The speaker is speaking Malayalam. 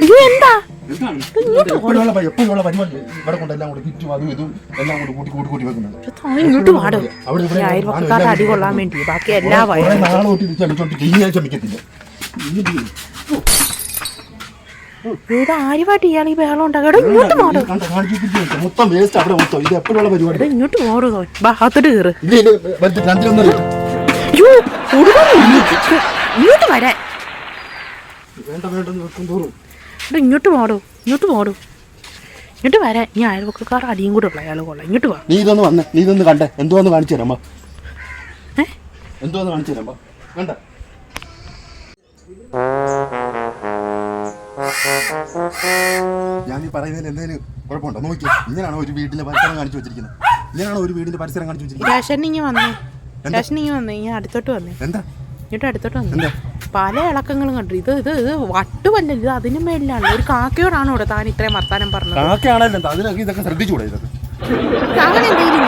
അയ്യോ എന്താ എപ്പോഴുള്ള പരിപാടി ഇവിടെ കൊണ്ടെല്ലാം കൂടി കിറ്റും അതും ഇതും എല്ലാം കൂടി കൂട്ടി വെക്കുന്നത്. ഇങ്ങോട്ട് പാടും അയൽവക്കാരുടെ അടി കൊള്ളാൻ വേണ്ടി ബാക്കി എല്ലാ നാളെ ചെയ്യാൻ ശ്രമിക്കത്തില്ല. ഇവിടെ ആരുമായിട്ട് ഇയാൾ ഈ ബഹളം ഉണ്ടാകാം. ഇങ്ങോട്ട് മാറും മൊത്തം വേസ്റ്റ് അവിടെ മൊത്തം. ഇത് എപ്പോഴുള്ള പരിപാടി. ഇങ്ങോട്ട് മാറുമോ ഭാഗത്തോട്ട് കയറ്. ഇങ്ങോട്ട് വരാൻ ഇങ്ങോട്ട് മാറും ഇങ്ങോട്ട് വരാൻ. ഈ അയൽവക്കാർ അടിയും കൂടെ ഉള്ള അയാൾ കൊള്ളാം. ഇങ്ങോട്ട് വാ. നീ ഇതൊന്ന് കണ്ടേ. എന്തുവാന്ന് കാണിച്ചു തരാം. എന്തുവാന്ന് കാണിച്ചു തരാം. കണ്ട ഞാൻ ഈ പറയുന്നതിൽ എന്തെങ്കിലും കുഴപ്പമുണ്ടോ നോക്കി. ഇങ്ങനെയാണോ ഒരു വീടിന്റെ പരിസരം കാണിച്ചു വെച്ചിരിക്കുന്നത്? ഇങ്ങനെയാണോ ഒരു വീടിന്റെ പരിസരം കാണിച്ചു വെച്ചിരിക്കുന്നത്? റേഷനിങ് വന്നേ ഞാൻ അടുത്തോട്ട് വന്നേ. എന്താ ഇങ്ങോട്ട് അടുത്തോട്ട് വന്നേ. പല ഇളക്കങ്ങളും കണ്ടു. ഇത് വട്ടുമല്ല, ഇത് അതിനും മേലിലാണ്. ഒരു കാക്കയോടാണോ ഇവിടെ താൻ ഇത്രയും വർത്താനം പറഞ്ഞത്? കാക്കയാണല്ലോ. അതിനൊക്കെ ഇതൊക്കെ ശ്രദ്ധിച്ചുകൂടെ? ഇതൊക്കെ അങ്ങനെ എന്തെങ്കിലും